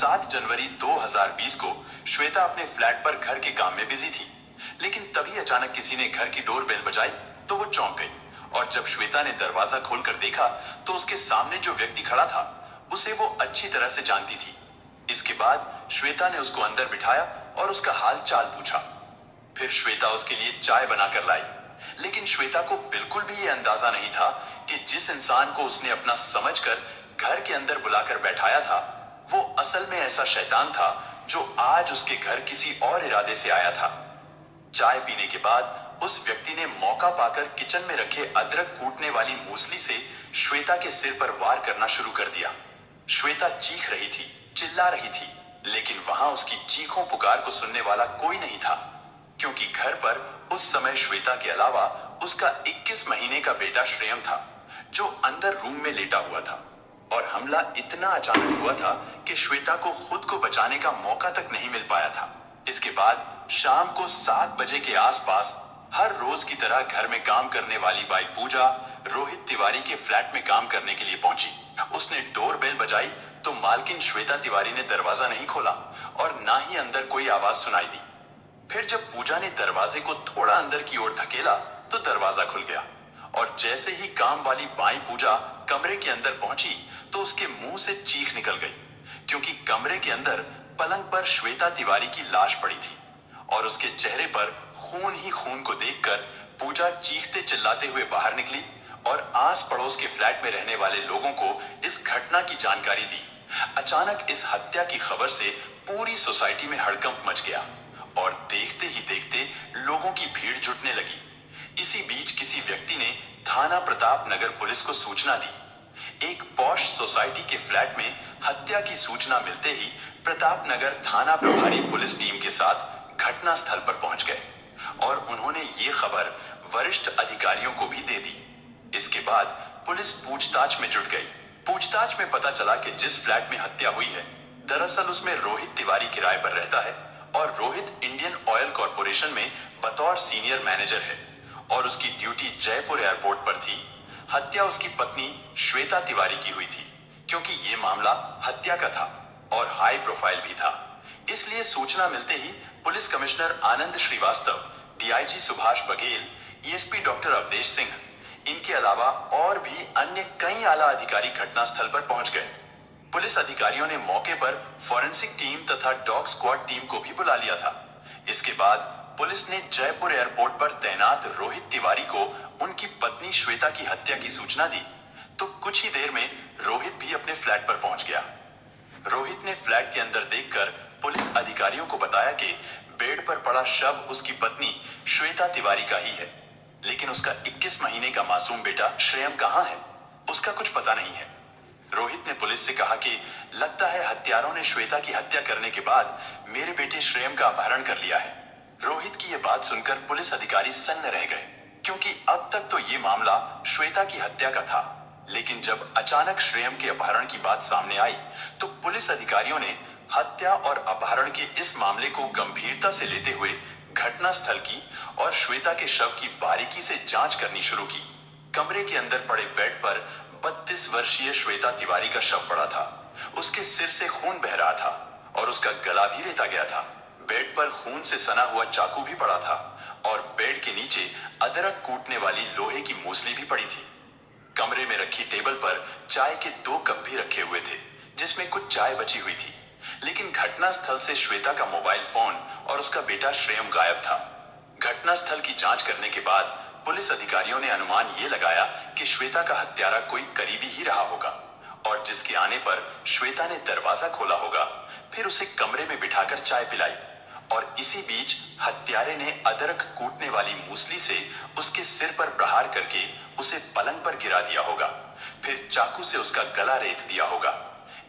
7 जनवरी 2020 को श्वेता अपने फ्लैट पर घर के काम में बिजी थी, लेकिन तभी अचानक किसी ने घर की डोरबेल बजाई तो वो चौंक गई। और जब श्वेता ने दरवाजा खोलकर देखा तो उसके सामने जो व्यक्ति खड़ा था उसे वो अच्छी तरह से जानती थी। इसके बाद श्वेता ने उसको अंदर बिठाया और उसका हाल चाल पूछा। फिर श्वेता उसके लिए चाय बनाकर लाई, लेकिन श्वेता को बिल्कुल भी ये अंदाजा नहीं था कि जिस इंसान को उसने अपना समझकर घर के अंदर बुलाकर बैठाया था वो असल में ऐसा शैतान था जो आज उसके घर किसी और इरादे से आया था। चाय पीने के बाद उस व्यक्ति ने मौका पाकर किचन में रखे अदरक कूटने वाली मूसली से श्वेता के सिर पर वार करना शुरू कर दिया। श्वेता चीख रही थी, चिल्ला रही थी, लेकिन वहां उसकी चीखों पुकार को सुनने वाला कोई नहीं था, क्योंकि घर पर उस समय श्वेता के अलावा उसका 21 महीने का बेटा श्रेयम था, जो अंदर रूम में लेटा हुआ था। और हमला इतना अचानक हुआ था कि श्वेता को खुद को बचाने का मौका तक नहीं मिल पाया था। इसके बाद शाम को 7 बजे के आसपास हर रोज की तरह घर में काम करने वाली बाई पूजा रोहित तिवारी के फ्लैट में काम करने के लिए पहुंची। उसने डोरबेल बजाई तो मालकिन श्वेता तिवारी ने दरवाजा नहीं खोला और ना ही अंदर कोई आवाज सुनाई दी। फिर जब पूजा ने दरवाजे को थोड़ा अंदर की ओर धकेला तो दरवाजा खुल गया, और जैसे ही काम वाली बाई पूजा कमरे के अंदर पहुंची तो उसके मुंह से चीख निकल गई, क्योंकि कमरे के अंदर पलंग पर श्वेता तिवारी की लाश पड़ी थी और उसके चेहरे पर खून ही खून को देखकर पूजा चीखते चिल्लाते हुए बाहर निकली और आस पड़ोस के फ्लैट में रहने वाले लोगों को इस घटना की जानकारी दी। अचानक इस हत्या की खबर से पूरी सोसाइटी में हड़कंप मच गया और देखते ही देखते लोगों की भीड़ जुटने लगी। इसी बीच किसी व्यक्ति ने थाना प्रताप नगर पुलिस को सूचना दी। एक पॉश सोसाइटी के फ्लैट में हत्या की सूचना मिलते ही प्रताप नगर थाना प्रभारी पुलिस टीम के साथ घटना स्थल पर पहुंच गए और उन्होंने ये खबर वरिष्ठ अधिकारियों को भी दे दी। इसके बाद पुलिस पूछताछ में जुट गई। पूछताछ में पता चला कि जिस फ्लैट में हत्या हुई है दरअसल उसमें रोहित तिवारी किराए पर रहता है और रोहित इंडियन ऑयल कॉर्पोरेशन में बतौर सीनियर मैनेजर है और उसकी ड्यूटी जयपुर एयरपोर्ट पर थी। हत्या उसकी पत्नी श्वेता तिवारी की हुई थी, क्योंकि ये मामला हत्या का था और हाई प्रोफाइल भी था। इसलिए सूचना मिलते ही police commissioner Anand Srivastava, DIG Subhash Baghel, ESP doctor Awadhesh Singh, इनके अलावा और भी अन्य कई आला अधिकारी घटनास्थल पर पहुंच गए। पुलिस अधिकारियों ने मौके पर फॉरेंसिक टीम तथा डॉग स्क्वाड टीम को भी बुला लिया था। इसके बाद पुलिस ने जयपुर एयरपोर्ट पर तैनात रोहित तिवारी को उनकी पत्नी श्वेता की हत्या की सूचना दी तो कुछ ही देर में रोहित भी अपने फ्लैट पर पहुंच गया। रोहित ने फ्लैट के अंदर देखकर पुलिस अधिकारियों को बताया कि बेड पर पड़ा शव उसकी पत्नी श्वेता तिवारी का ही है, लेकिन उसका 21 महीने का मासूम बेटा श्रेयम कहाँ है उसका कुछ पता नहीं है। रोहित ने पुलिस से कहा कि लगता है हत्यारों ने श्वेता की हत्या करने के बाद मेरे बेटे श्रेयम का अपहरण कर लिया है। रोहित की यह बात सुनकर पुलिस अधिकारी सन्न रह गए, क्योंकि अब तक तो ये मामला श्वेता की हत्या का था, लेकिन जब अचानक श्रेयम के अपहरण की बात सामने आई तो पुलिस अधिकारियों ने हत्या और अपहरण के इस मामले को गंभीरता से लेते हुए घटनास्थल की और श्वेता के शव की बारीकी से जांच करनी शुरू की। कमरे के अंदर पड़े बेड पर 32 वर्षीय श्वेता तिवारी का शव पड़ा था। उसके सिर से खून बह रहा था और उसका गला भी रेता गया था। बेड पर खून से सना हुआ चाकू भी पड़ा था और बेड के नीचे अदरक कूटने वाली लोहे की मूसली भी पड़ी थी। कमरे में रखी टेबल पर चाय के 2 कप भी रखे हुए थे, जिसमें कुछ चाय बची हुई थी, लेकिन घटनास्थल से श्वेता का मोबाइल फोन और उसका बेटा श्रेयम गायब था। घटनास्थल की जांच करने के बाद पुलिस अधिकारियों ने अनुमान ये लगाया कि श्वेता का हत्यारा कोई करीबी ही रहा होगा और जिसके आने पर श्वेता ने दरवाजा खोला होगा, फिर उसे कमरे में बिठाकर चाय पिलाई और इसी बीच हत्यारे ने अदरक कूटने वाली मूसली से उसके सिर पर प्रहार करके उसे पलंग पर गिरा दिया होगा, फिर चाकू से उसका गला रेत दिया होगा।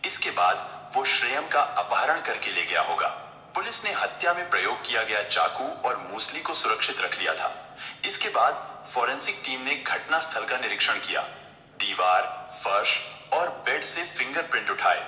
इसके बाद वो श्रेयम का अपहरण करके ले गया होगा। पुलिस ने हत्या में प्रयोग किया गया चाकू और मूसली को सुरक्षित रख लिया था। इसके बाद फॉरेंसिक टीम ने घटनास्थल का निरीक्षण किया। दीवार, फर्श और बेड से फिंगरप्रिंट उठाए।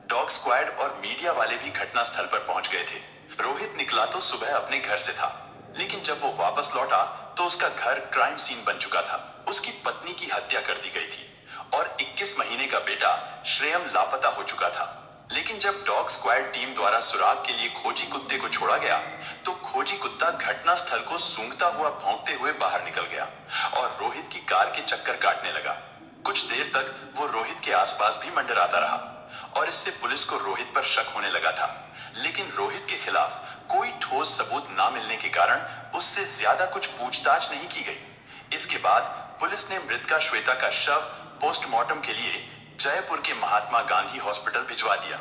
डॉग स्क्वाड और मीडिया वाले भी घटनास्थल पर पहुंच गए थे। रोहित निकला तो सुबह अपने घर से था, लेकिन जब वो वापस लौटा तो उसका घर क्राइम सीन बन चुका था। उसकी पत्नी की हत्या कर दी गई थी और 21 महीने का बेटा श्रेयम लापता हो चुका था। लेकिन जब डॉग स्क्वाड टीम द्वारा सुराग के लिए खोजी कुत्ते को छोड़ा गया, तो खोजी कुत्ता घटना स्थल को सूंघता हुआ भौंकते हुए बाहर निकल गया और रोहित की कार के चक्कर काटने लगा। कुछ देर तक वो रोहित के आसपास भी मंडराता रहा और इससे पुलिस को रोहित पर शक होने लगा था। लेकिन रोहित के खिलाफ कोई ठोस सबूत ना मिलने के कारण उससे ज्यादा कुछ पूछताछ नहीं की गई। इसके बाद पुलिस ने मृतका श्वेता का शव पोस्टमार्टम के लिए जयपुर के महात्मा गांधी हॉस्पिटल भिजवा दिया,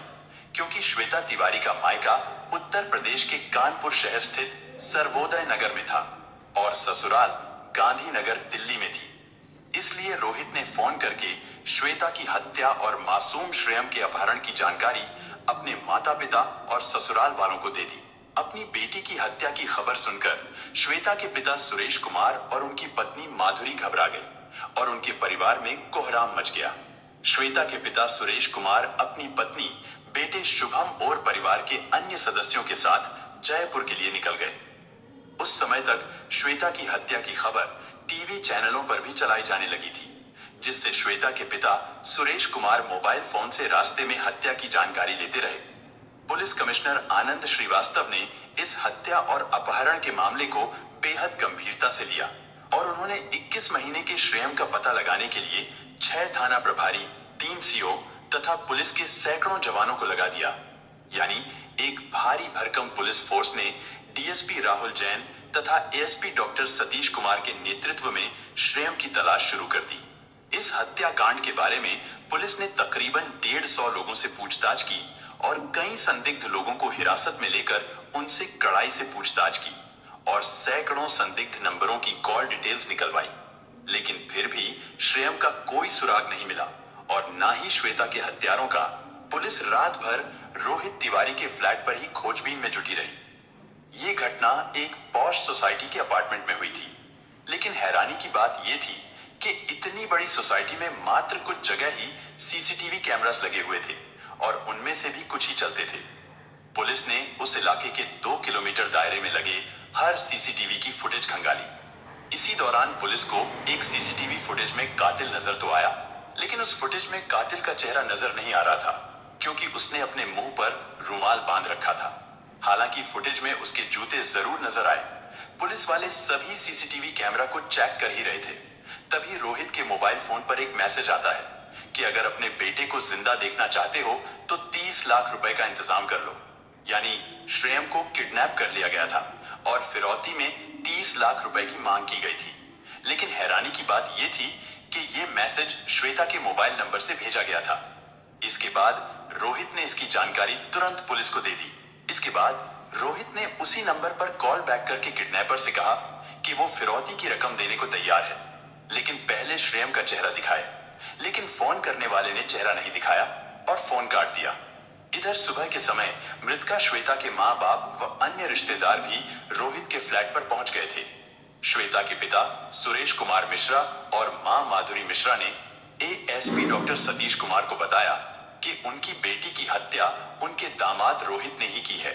क्योंकि श्वेता तिवारी का मायका उत्तर प्रदेश के कानपुर शहर स्थित सर्वोदय नगर में था और ससुराल गांधीनगर दिल्ली में थी। इसलिए रोहित ने फोन करके श्वेता की हत्या और मासूम श्रेयम के अपहरण की जानकारी अपने माता पिता और ससुराल वालों को दे दी। अपनी बेटी की हत्या की खबर सुनकर श्वेता के पिता सुरेश कुमार और उनकी पत्नी माधुरी घबरा गए और उनके परिवार में कोहराम मच गया। श्वेता के पिता सुरेश कुमार अपनी पत्नी, बेटे शुभम और परिवार के अन्य सदस्यों के साथ जयपुर के लिए निकल गए। उस समय तक श्वेता की हत्या की खबर टीवी चैनलों पर भी चलाई जाने लगी थी, जिससे श्वेता के पिता सुरेश कुमार मोबाइल फोन से रास्ते में हत्या की जानकारी लेते रहे। पुलिस कमिश्नर आनंद श्रीवास्तव ने इस हत्या और अपहरण के मामले को बेहद गंभीरता से लिया और उन्होंने 21 महीने के श्रेयम का पता लगाने के लिए 6 थाना प्रभारी, 3 सीओ तथा पुलिस के सैकड़ों जवानों को लगा दिया। यानी एक भारी भरकम पुलिस फोर्स ने डीएसपी राहुल जैन तथा एएसपी डॉक्टर सतीश कुमार के नेतृत्व में श्रेयम की तलाश शुरू कर दी। इस हत्याकांड के बारे में पुलिस ने तकरीबन 150 लोगों से पूछताछ की और कई संदिग्ध लोगों को हिरासत में लेकर उनसे कड़ाई से पूछताछ की और सैकड़ों संदिग्ध नंबरों की कॉल डिटेल्स निकलवाई। लेकिन फिर भी श्रेयम का कोई सुराग नहीं मिला और ना ही श्वेता के हत्यारों का। पुलिस रात भर रोहित तिवारी के फ्लैट पर ही खोजबीन में जुटी रही। ये घटना एक पॉश सोसाइटी के अपार्टमेंट में हुई थी, लेकिन हैरानी की बात यह थी कि इतनी बड़ी सोसाइटी में मात्र कुछ जगह ही सीसीटीवी कैमरास लगे हुए थे और उनमें से भी कुछ ही चलते थे। पुलिस ने उस इलाके के 2 किलोमीटर दायरे में लगे हर सीसीटीवी की फुटेज खंगाली। इसी दौरान पुलिस को एक सीसीटीवी फुटेज में कातिल नजर तो आया, लेकिन उस फुटेज में कातिल का चेहरा नजर नहीं आ रहा था, क्योंकि उसने अपने मुंह पर रुमाल बांध रखा था। हालांकि फुटेज में उसके जूते जरूर नजर आए। पुलिस वाले सभी सीसीटीवी कैमरा को चेक कर ही रहे थे। तभी रोहित के मोबाइल फोन पर एक मैसेज आता है कि अगर अपने बेटे को जिंदा देखना चाहते हो तो 30 लाख रुपए का इंतजाम कर लो। यानी श्रेयम को किडनैप कर लिया गया था और फिरौती में 30 लाख रुपए की मांग की गई थी। लेकिन हैरानी की बात यह थी कि यह मैसेज श्वेता के मोबाइल नंबर से भेजा गया था। इसके बाद रोहित ने इसकी जानकारी तुरंत पुलिस को दे दी। इसके बाद रोहित ने उसी नंबर पर कॉल बैक करके किडनैपर से कहा कि वो फिरौती की रकम देने को तैयार है, लेकिन पहले श्रेयम का चेहरा दिखाए। लेकिन फोन करने वाले ने चेहरा नहीं दिखाया और फोन काट दिया। इधर सुबह के समय मृतका श्वेता के माँ बाप व अन्य रिश्तेदार भी रोहित के फ्लैट पर पहुंच गए थे। श्वेता के पिता सुरेश कुमार मिश्रा और मां माधुरी मिश्रा ने एएसपी डॉक्टर सतीश कुमार को बताया कि उनकी बेटी की हत्या उनके दामाद रोहित ने ही की है,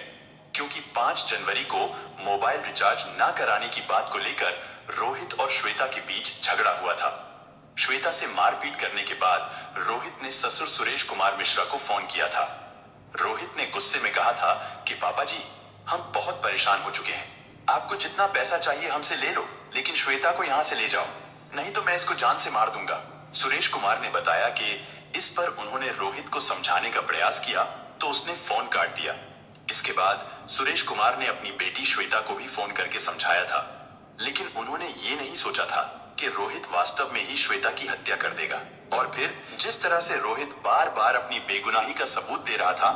क्योंकि 5 जनवरी को मोबाइल रिचार्ज न कराने की बात को लेकर रोहित और श्वेता के बीच झगड़ा हुआ था। श्वेता से मारपीट करने के बाद रोहित ने ससुर सुरेश कुमार मिश्रा को फोन किया था। रोहित ने गुस्से में कहा था कि पापा जी, हम बहुत परेशान हो चुके हैं। आपको जितना पैसा चाहिए हमसे ले लो, लेकिन श्वेता को यहाँ से ले जाओ, नहीं तो मैं इसको जान से मार दूंगा। सुरेश कुमार ने बताया कि इस पर उन्होंने रोहित को समझाने का प्रयास किया तो उसने फोन काट दिया। इसके बाद सुरेश कुमार ने अपनी बेटी श्वेता को भी फोन करके समझाया था, लेकिन उन्होंने ये नहीं सोचा था कि रोहित वास्तव में ही श्वेता की हत्या कर देगा। और फिर जिस तरह से रोहित बार बार अपनी बेगुनाही का सबूत दे रहा था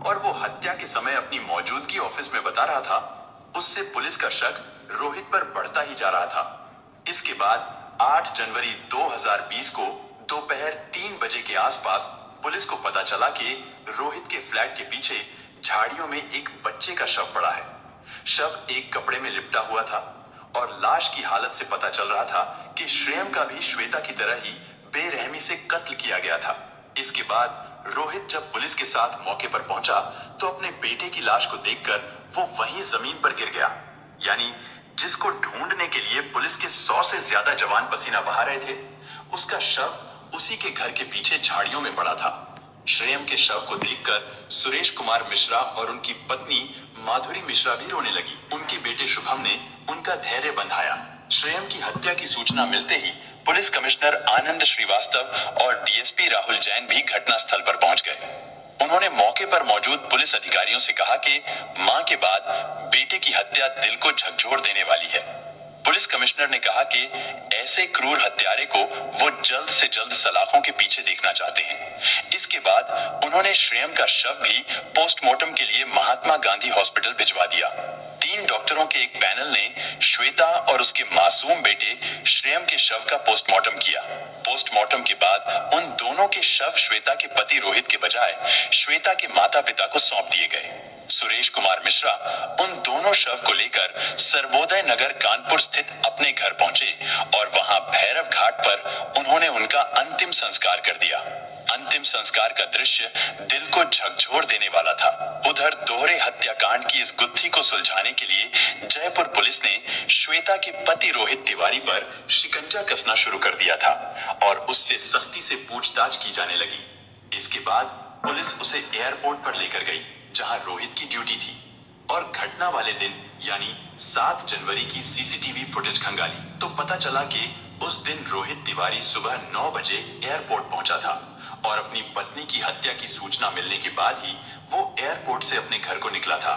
और वो हत्या के समय अपनी मौजूदगी ऑफिस में बता रहा था, उससे पुलिस का शक रोहित पर बढ़ता ही जा रहा था। इसके बाद 8 जनवरी 2020 को दोपहर 3 बजे के आसपास पुलिस को पता चला कि रोहित के फ्लैट के पीछे झाड़ियों में एक बच्चे का शव पड़ा है। शव एक कपड़े में लिपटा हुआ था और लाश की हालत से पता चल रहा था कि श्रेयम का भी श्वेता की तरह ही बेरहमी से कत्ल किया गया था। इसके बाद रोहित जब पुलिस के साथ मौके पर पहुंचा तो अपने बेटे की लाश को देखकर वो वहीं जमीन पर गिर गया। यानी जिसको ढूंढने के लिए पुलिस के 100 से ज्यादा जवान पसीना बहा रहे थे, उसका शव उसी के घर के पीछे झाड़ियों में पड़ा था। श्रेयम के शव को देखकर सुरेश कुमार मिश्रा और उनकी पत्नी माधुरी मिश्रा भी रोने लगी। उनके बेटे शुभम ने उनका धैर्य बंधाया। श्रेयम की हत्या की सूचना मिलते ही पुलिस कमिश्नर आनंद श्रीवास्तव और डीएसपी राहुल जैन भी घटनास्थल पर पहुंच गए। उन्होंने मौके पर मौजूद पुलिस अधिकारियों से कहा कि मां के बाद बेटे की हत्या दिल को झकझोर देने वाली है। पुलिस कमिश्नर ने कहा कि ऐसे क्रूर हत्यारे को वो जल्द से जल्द सलाखों के पीछे देखना चाहते हैं। इसके बाद उन्होंने श्रेयम का शव भी पोस्टमार्टम के लिए महात्मा गांधी हॉस्पिटल भिजवा दिया। 3 डॉक्टरों के एक पैनल ने श्वेता और उसके मासूम बेटे श्रेयम के शव का पोस्टमार्टम किया। पोस्टमार्टम के बाद उन दोनों के शव श्वेता के पति रोहित के बजाय श्वेता के माता पिता को सौंप दिए गए। सुरेश कुमार मिश्रा उन दोनों शव को लेकर सर्वोदय नगर कानपुर स्थित अपने घर पहुंचे और वहां भैरव घाट पर उन्होंने उनका अंतिम संस्कार कर दिया। अंतिम संस्कार का दृश्य दिल को झकझोर देने वाला था। उधर दोहरे हत्याकांड की इस गुत्थी को सुलझाने के लिए जयपुर पुलिस ने श्वेता के पति रोहित तिवारी पर शिकंजा कसना शुरू कर दिया था और उससे सख्ती से पूछताछ की जाने लगी। इसके बाद पुलिस उसे एयरपोर्ट पर लेकर गई जहां रोहित की ड्यूटी थी और घटना वाले दिन यानी 7 जनवरी की सीसीटीवी फुटेज खंगाली तो पता चला कि उस दिन रोहित तिवारी सुबह 9 बजे एयरपोर्ट पहुंचा था और अपनी पत्नी की हत्या की सूचना मिलने के बाद ही वो एयरपोर्ट से अपने घर को निकला था।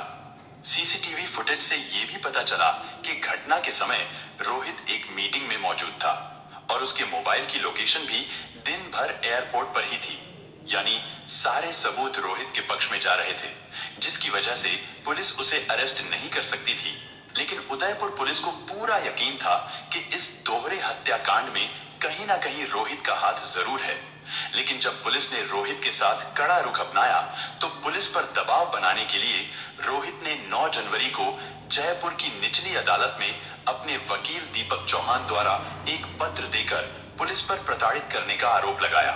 सीसीटीवी फुटेज से ये भी पता चला कि घटना के समय रोहित एक मीटिंग में मौजूद था और उसके मोबाइल की लोकेशन भी दिन भर एयरपोर्ट पर ही थी, यानी सारे सबूत रोहित के पक्ष में जा रहे थे, जिसकी वजह से पुलिस उसे अरेस्ट नहीं कर सकती थी। लेकिन उदयपुर पुलिस को पूरा यकीन था कि इस दोहरे हत्याकांड में कहीं ना कहीं रोहित का हाथ जरूर है। लेकिन जब पुलिस ने रोहित के साथ कड़ा रुख अपनाया तो पुलिस पर दबाव बनाने के लिए रोहित ने 9 जनवरी को जयपुर की निचली अदालत में अपने वकील दीपक चौहान द्वारा एक पत्र देकर पुलिस पर प्रताड़ित करने का आरोप लगाया।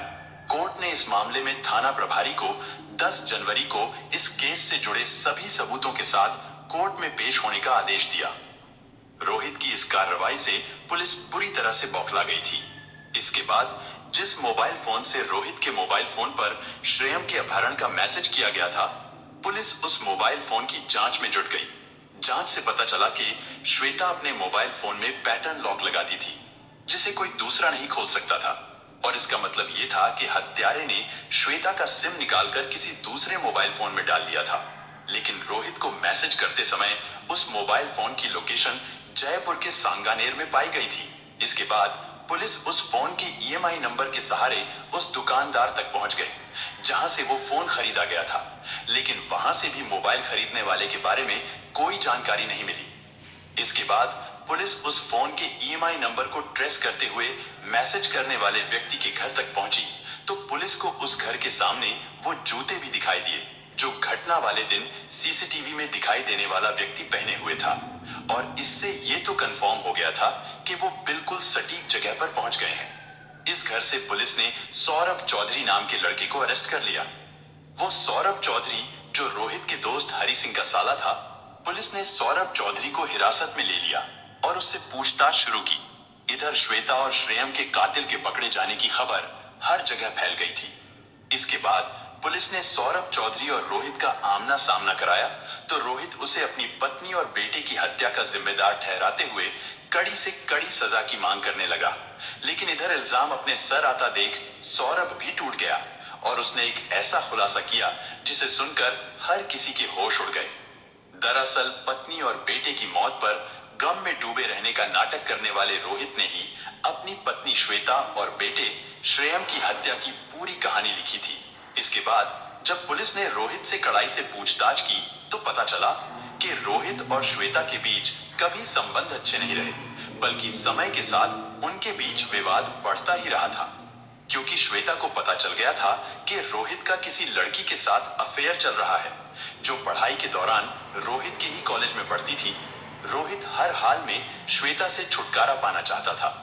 कोर्ट ने इस मामले में थाना प्रभारी को 10 जनवरी को इस केस से जुड़े सभी सबूतों के साथ कोर्ट में पेश होने का आदेश दिया। रोहित की इस कार्रवाई से पुलिस पूरी तरह से बौखला गई थी। इसके बाद जिस मोबाइल फोन से रोहित के मोबाइल फोन पर श्रेयम के अपहरण का मैसेज किया गया था, पुलिस उस मोबाइल फोन की जांच में जुट गई। जांच से पता चला कि श्वेता अपने मोबाइल फोन में पैटर्न लॉक लगाती थी, जिसे कोई दूसरा नहीं खोल सकता था। और इसका मतलब ये था कि हत्यारे ने श्वेता का सिम निकालकर किसी दूसरे मोबाइल फोन में डाल दिया था। लेकिन रोहित को मैसेज करते समय उस मोबाइल फोन की लोकेशन जयपुर के सांगानेर में पाई गई थी। इसके बाद पुलिस उस फोन के ईएमआई नंबर के सहारे उस दुकानदार तक पहुंच गई जहां से वो फोन खरीदा गया था, लेकिन वहां से भी मोबाइल खरीदने वाले के बारे में कोई जानकारी नहीं मिली। इसके बाद पुलिस उस फोन के ईएमआई नंबर को ट्रेस करते हुए मैसेज करने वाले व्यक्ति के घर तक पहुंची तो पुलिस को उस घर के सामने वो जूते भी दिखाई दिए जो घटना वाले दिन सीसीटीवी में दिखाई देने वाला व्यक्ति पहने हुए था। और इससे ये तो कंफर्म हो गया था कि वो बिल्कुल सटीक जगह पर पहुंच गए हैं। इस घर से पुलिस ने सौरभ चौधरी नाम के लड़के को अरेस्ट कर लिया। वो सौरभ चौधरी जो रोहित के दोस्त हरि सिंह का साला था। पुलिस ने सौरभ चौधरी को हिरासत में ले लिया और उससे पूछताछ शुरू की। इधर श्वेता और श्रेयम के कातिल के पकड़े जाने की खबर हर जगह फैल गई थी। इसके बाद पुलिस ने सौरभ चौधरी और रोहित का आमना सामना कराया तो रोहित उसे अपनी पत्नी और बेटे की हत्या का जिम्मेदार ठहराते हुए कड़ी से कड़ी सजा की मांग करने लगा। लेकिन इधर इल्जाम अपने सर आता देख सौरभ भी टूट गया और उसने एक ऐसा खुलासा किया जिसे सुनकर हर किसी के होश उड़ गए। दरअसल पत्नी और बेटे की मौत पर गम में डूबे रहने का नाटक करने वाले रोहित ने ही अपनी पत्नी श्वेता और बेटे श्रेयम की हत्या की पूरी कहानी लिखी थी। इसके बाद जब पुलिस ने रोहित से कड़ाई से पूछताछ की तो पता चला कि रोहित और श्वेता के बीच कभी संबंध अच्छे नहीं रहे, बल्कि समय के साथ उनके बीच विवाद बढ़ता ही रहा था। क्योंकि श्वेता को पता चल गया था कि रोहित का किसी लड़की के साथ अफेयर चल रहा है जो पढ़ाई के दौरान रोहित के ही कॉलेज में पढ़ती थी। रोहित हर हाल में श्वेता से छुटकारा पाना चाहता था।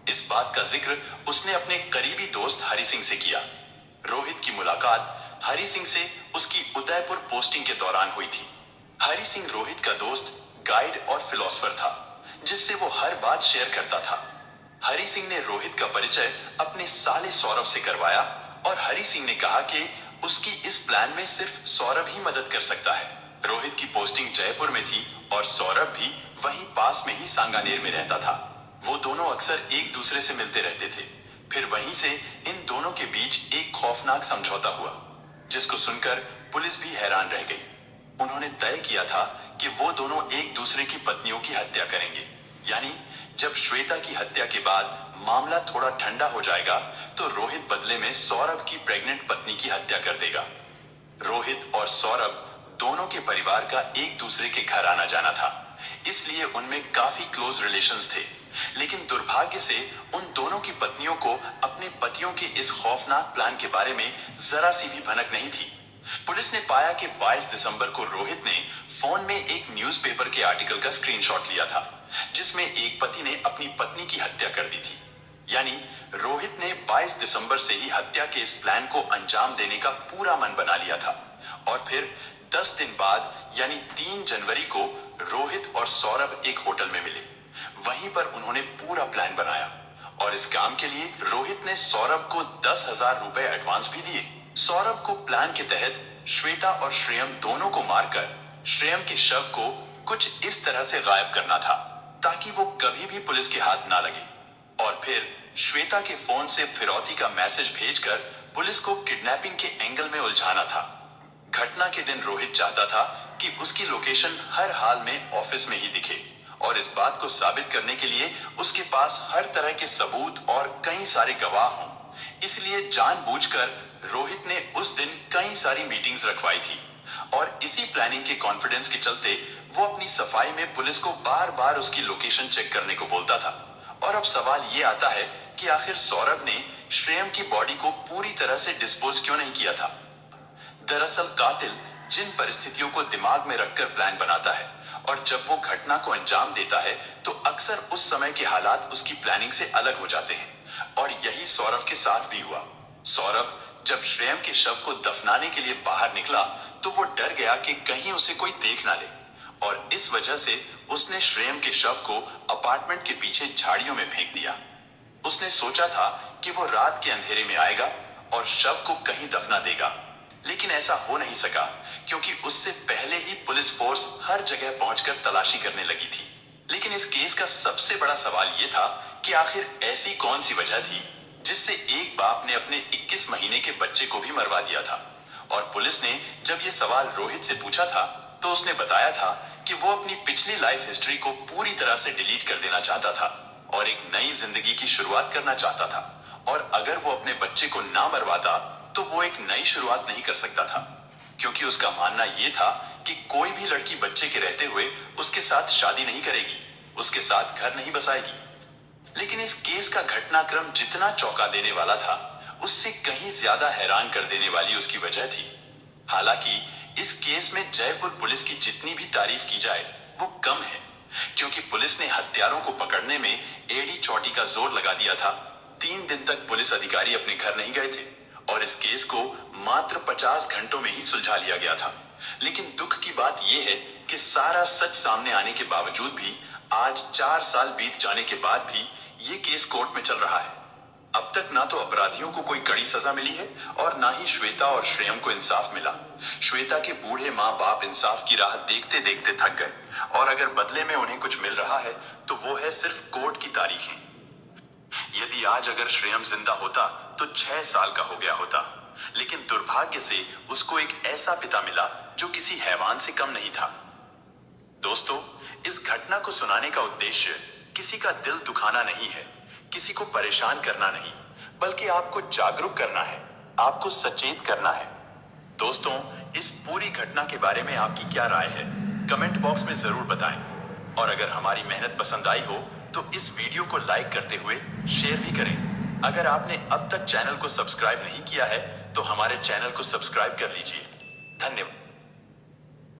इस बात का जिक्र उसने अपने करीबी दोस्त हरि सिंह से किया। रोहित की मुलाकात हरि सिंह से उसकी उदयपुर पोस्टिंग के दौरान हुई थी। हरि सिंह रोहित का दोस्त, गाइड और फिलोसोफर था जिससे वो हर बात शेयर करता था। हरि सिंह ने रोहित का परिचय अपने साले सौरभ से करवाया और हरि सिंह ने कहा कि उसकी इस प्लान में सिर्फ सौरभ ही मदद कर सकता है। रोहित की पोस्टिंग जयपुर में थी और सौरभ भी वहीं पास में ही सांगानेर में रहता था। वो दोनों अक्सर एक दूसरे से मिलते रहते थे। फिर वहीं से इन दोनों के बीच एक खौफनाक समझौता हुआ, जिसको सुनकर पुलिस भी हैरान रह गई। उन्होंने तय किया था कि वो दोनों एक दूसरे की पत्नियों की हत्या करेंगे। यानी जब श्वेता की हत्या के बाद मामला थोड़ा ठंडा हो जाएगा तो रोहित बदले में सौरभ की प्रेग्नेंट पत्नी की हत्या कर देगा। रोहित और सौरभ दोनों के परिवार का एक दूसरे के घर आना जाना था, इसलिए उनमें काफी क्लोज रिलेशंस थे। लेकिन दुर्भाग्य से उन दोनों की पत्नियों को अपने पतियों के इस खौफनाक प्लान के बारे में जरा सी भी भनक नहीं थी। पुलिस ने पाया कि 22 दिसंबर को रोहित ने फोन में एक न्यूज़पेपर के आर्टिकल का स्क्रीनशॉट लिया था, जिसमें एक पति ने अपनी पत्नी की हत्या कर दी थी। यानी रोहित ने 22 दिसंबर से ही हत्या के इस प्लान को अंजाम देने का पूरा मन बना लिया था। और फिर 10 दिन बाद यानी 3 जनवरी को रोहित और सौरभ एक होटल में मिले। वहीं पर उन्होंने पूरा प्लान बनाया और इस काम के लिए रोहित ने सौरभ को 10,000 रुपए एडवांस भी दिए। सौरभ को प्लान के तहत श्वेता और श्रेयम दोनों को मारकर श्रेयम के शव को कुछ इस तरह से गायब करना था ताकि वो कभी भी पुलिस के हाथ ना लगे, और फिर श्वेता के फोन से फिरौती का मैसेज भेजकर पुलिस को किडनैपिंग के एंगल में उलझाना था। घटना के दिन रोहित चाहता था कि उसकी लोकेशन हर हाल में ऑफिस में ही दिखे, और इस बात को साबित करने के लिए उसके पास हर तरह के सबूत और कई सारे गवाह हों। इसलिए जानबूझकर रोहित ने उस दिन कई सारी मीटिंग्स रखवाई थी, और इसी प्लानिंग के कॉन्फिडेंस के चलते वो अपनी सफाई में पुलिस को बार बार उसकी लोकेशन चेक करने को बोलता था। और अब सवाल ये आता है कि आखिर सौरभ ने श्रेयम की बॉडी को पूरी तरह से डिस्पोज क्यों नहीं किया था। दरअसल कातिल जिन परिस्थितियों को दिमाग में रखकर प्लान बनाता है और जब वो घटना को अंजाम देता है तो अक्सर उस समय के हालात उसकी प्लानिंग से अलग हो जाते हैं, और यही सौरभ के साथ भी हुआ। सौरभ जब श्रेयम के शव को दफनाने के लिए बाहर निकला तो वो डर गया कि कहीं उसे कोई देख ना ले, और इस वजह से उसने श्रेयम के शव को अपार्टमेंट के पीछे झाड़ियों में फेंक दिया। उसने सोचा था कि वो रात के अंधेरे में आएगा और शव को कहीं दफना देगा, लेकिन ऐसा हो नहीं सका क्योंकि उससे पहले ही पुलिस फोर्स हर जगह पहुंचकर तलाशी करने लगी थी। लेकिन इस केस का सबसे बड़ा सवाल यह था कि आखिर ऐसी कौन सी वजह थी जिससे एक बाप ने अपने 21 महीने के बच्चे को भी मरवा दिया था। और पुलिस ने जब ये सवाल रोहित से पूछा था तो उसने बताया था कि वो अपनी पिछली लाइफ हिस्ट्री को पूरी तरह से डिलीट कर देना चाहता था और एक नई जिंदगी की शुरुआत करना चाहता था, और अगर वो अपने बच्चे को ना मरवाता तो वो एक नई शुरुआत नहीं कर सकता था, क्योंकि उसका मानना यह था कि कोई भी लड़की बच्चे के रहते हुए उसके साथ शादी नहीं करेगी, उसके साथ घर नहीं बसाएगी। लेकिन इस केस का घटनाक्रम जितना चौंका देने वाला था, उससे कहीं ज्यादा हैरान कर देने वाली उसकी वजह थी। हालांकि इस केस में जयपुर पुलिस की जितनी भी तारीफ की जाए वो कम है, क्योंकि पुलिस ने हत्यारों को पकड़ने में एड़ी चौटी का जोर लगा दिया था। 3 दिन तक पुलिस अधिकारी अपने घर नहीं गए थे और इस केस को मात्र 50 घंटों में ही सुलझा लिया गया था। लेकिन दुख की बात यह है कि सारा सच सामने आने के बावजूद भी आज 4 साल बीत जाने के बाद भी ये केस कोर्ट में चल रहा है। अब तक ना तो अपराधियों को कोई कड़ी सजा मिली है और ना ही श्वेता और श्रेयम को इंसाफ मिला। श्वेता के बूढ़े माँ बाप इंसाफ की राह देखते देखते थक गए, और अगर बदले में उन्हें कुछ मिल रहा है तो वो है सिर्फ कोर्ट की तारीखें। यदि आज अगर श्रेयम जिंदा होता तो 6 साल का हो गया होता, लेकिन दुर्भाग्य से उसको एक ऐसा पिता मिला जो किसी हैवान से कम नहीं था। दोस्तों, इस घटना को सुनाने का उद्देश्य किसी का दिल दुखाना नहीं है, किसी को परेशान करना नहीं, बल्कि आपको जागरूक करना है, आपको सचेत करना है। दोस्तों, इस पूरी घटना के बारे में आपकी क्या राय है, कमेंट बॉक्स में जरूर बताएं। और अगर हमारी मेहनत पसंद आई हो तो इस वीडियो को लाइक करते हुए शेयर भी करें। अगर आपने अब तक चैनल को सब्सक्राइब नहीं किया है तो हमारे चैनल को सब्सक्राइब कर लीजिए। धन्यवाद।